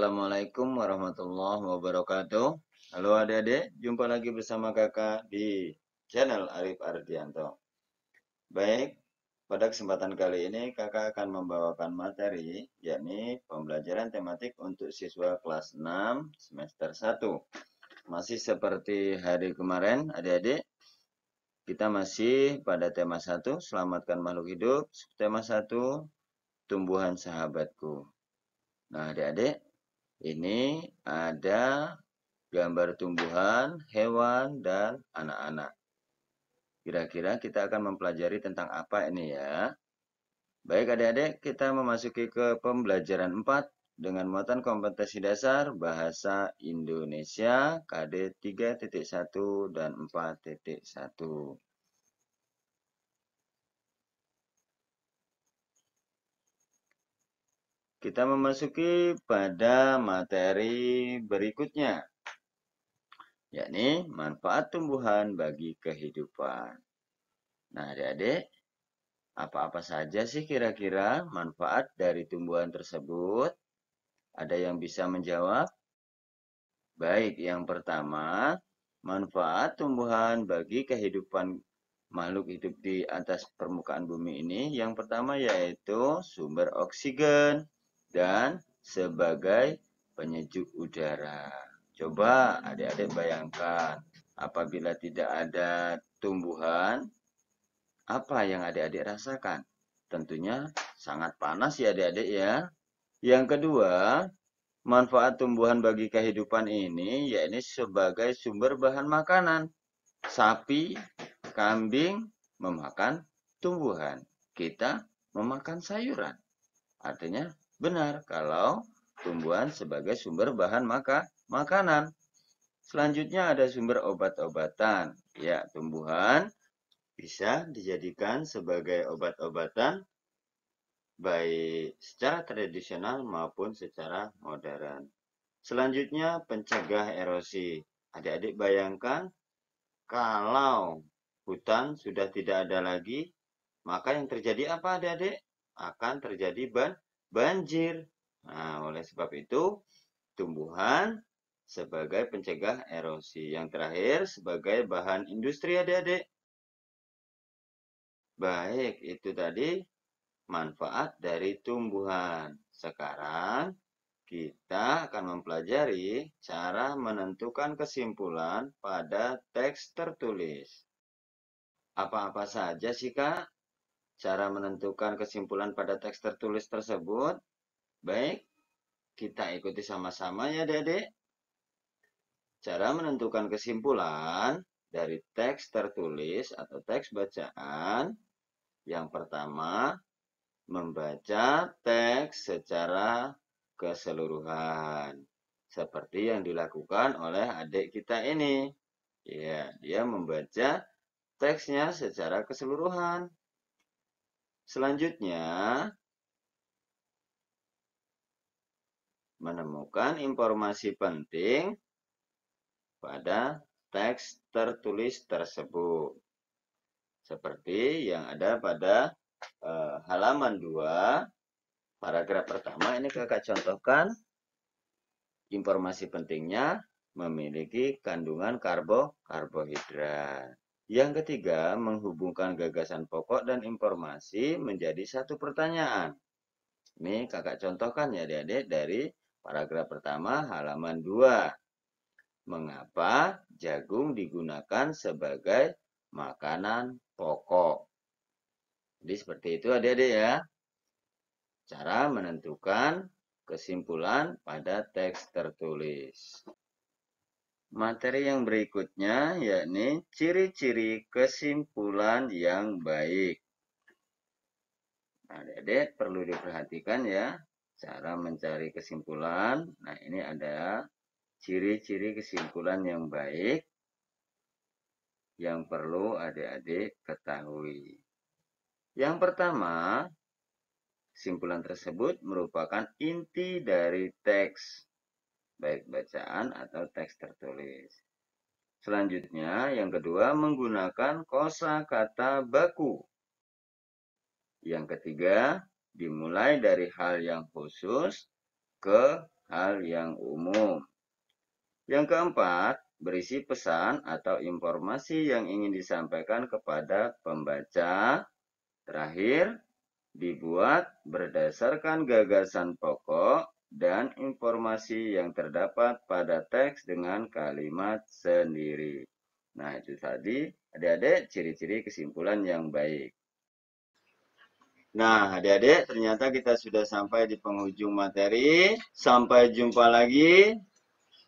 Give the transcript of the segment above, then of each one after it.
Assalamualaikum warahmatullahi wabarakatuh. Halo adik-adik, jumpa lagi bersama kakak di channel Arif Ardianto. Baik, pada kesempatan kali ini kakak akan membawakan materi, yakni pembelajaran tematik untuk siswa kelas 6 semester 1. Masih seperti hari kemarin adik-adik, kita masih pada tema 1, selamatkan makhluk hidup. Tema 1, tumbuhan sahabatku. Nah adik-adik, ini ada gambar tumbuhan, hewan, dan anak-anak. Kira-kira kita akan mempelajari tentang apa ini ya? Baik adik-adik, kita memasuki ke pembelajaran 4 dengan muatan kompetensi dasar Bahasa Indonesia KD 3.1 dan 4.1. Kita memasuki pada materi berikutnya, yakni manfaat tumbuhan bagi kehidupan. Nah, adik-adik, apa-apa saja sih kira-kira manfaat dari tumbuhan tersebut? Ada yang bisa menjawab? Baik, yang pertama, manfaat tumbuhan bagi kehidupan makhluk hidup di atas permukaan bumi ini. Yang pertama yaitu sumber oksigen dan sebagai penyejuk udara. Coba adik-adik bayangkan, apabila tidak ada tumbuhan, apa yang adik-adik rasakan? Tentunya sangat panas ya adik-adik ya. Yang kedua, manfaat tumbuhan bagi kehidupan ini yakni sebagai sumber bahan makanan. Sapi, kambing memakan tumbuhan. Kita memakan sayuran. Artinya benar kalau tumbuhan sebagai sumber bahan makanan. Selanjutnya ada sumber obat-obatan. Ya, tumbuhan bisa dijadikan sebagai obat-obatan baik secara tradisional maupun secara modern. Selanjutnya pencegah erosi. Adik-adik bayangkan kalau hutan sudah tidak ada lagi, maka yang terjadi apa adik-adik? Akan terjadi banjir. Nah, oleh sebab itu tumbuhan sebagai pencegah erosi. Yang terakhir sebagai bahan industri adik-adik. Baik, itu tadi manfaat dari tumbuhan. Sekarang kita akan mempelajari cara menentukan kesimpulan pada teks tertulis. Apa-apa saja sih Kak cara menentukan kesimpulan pada teks tertulis tersebut? Baik, kita ikuti sama-sama ya adik-adik. Cara menentukan kesimpulan dari teks tertulis atau teks bacaan. Yang pertama, membaca teks secara keseluruhan. Seperti yang dilakukan oleh adik kita ini. Ya, dia membaca teksnya secara keseluruhan. Selanjutnya, menemukan informasi penting pada teks tertulis tersebut. Seperti yang ada pada halaman 2, paragraf pertama, ini kakak contohkan. Informasi pentingnya memiliki kandungan karbohidrat. Yang ketiga, menghubungkan gagasan pokok dan informasi menjadi satu pertanyaan. Ini kakak contohkan ya adik-adik dari paragraf pertama halaman 2. Mengapa jagung digunakan sebagai makanan pokok? Jadi seperti itu adik-adik ya. Cara menentukan kesimpulan pada teks tertulis. Materi yang berikutnya yakni ciri-ciri kesimpulan yang baik. Nah, adik-adik perlu diperhatikan ya cara mencari kesimpulan. Nah, ini ada ciri-ciri kesimpulan yang baik yang perlu adik-adik ketahui. Yang pertama, kesimpulan tersebut merupakan inti dari teks, baik bacaan atau teks tertulis. Selanjutnya, yang kedua, menggunakan kosakata baku. Yang ketiga, dimulai dari hal yang khusus ke hal yang umum. Yang keempat, berisi pesan atau informasi yang ingin disampaikan kepada pembaca. Terakhir, dibuat berdasarkan gagasan pokok dan informasi yang terdapat pada teks dengan kalimat sendiri. Nah, itu tadi adik-adik ciri-ciri kesimpulan yang baik. Nah, adik-adik, ternyata kita sudah sampai di penghujung materi. Sampai jumpa lagi.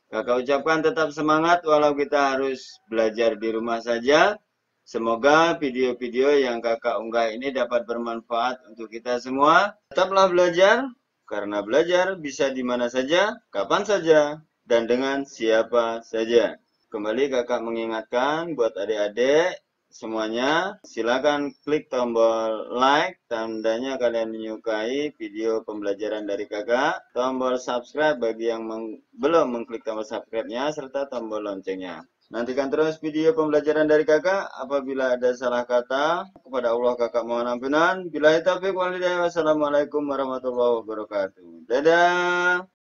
Kakak ucapkan tetap semangat walau kita harus belajar di rumah saja. Semoga video-video yang kakak unggah ini dapat bermanfaat untuk kita semua. Tetaplah belajar, karena belajar bisa di mana saja, kapan saja, dan dengan siapa saja. Kembali kakak mengingatkan buat adik-adik semuanya, silakan klik tombol like, tandanya kalian menyukai video pembelajaran dari kakak, tombol subscribe bagi yang belum mengklik tombol subscribe-nya, serta tombol loncengnya. Nantikan terus video pembelajaran dari kakak. Apabila ada salah kata, kepada Allah kakak mohon ampunan. Billahi taufiq wal hidayah. Wassalamualaikum warahmatullahi wabarakatuh. Dadah.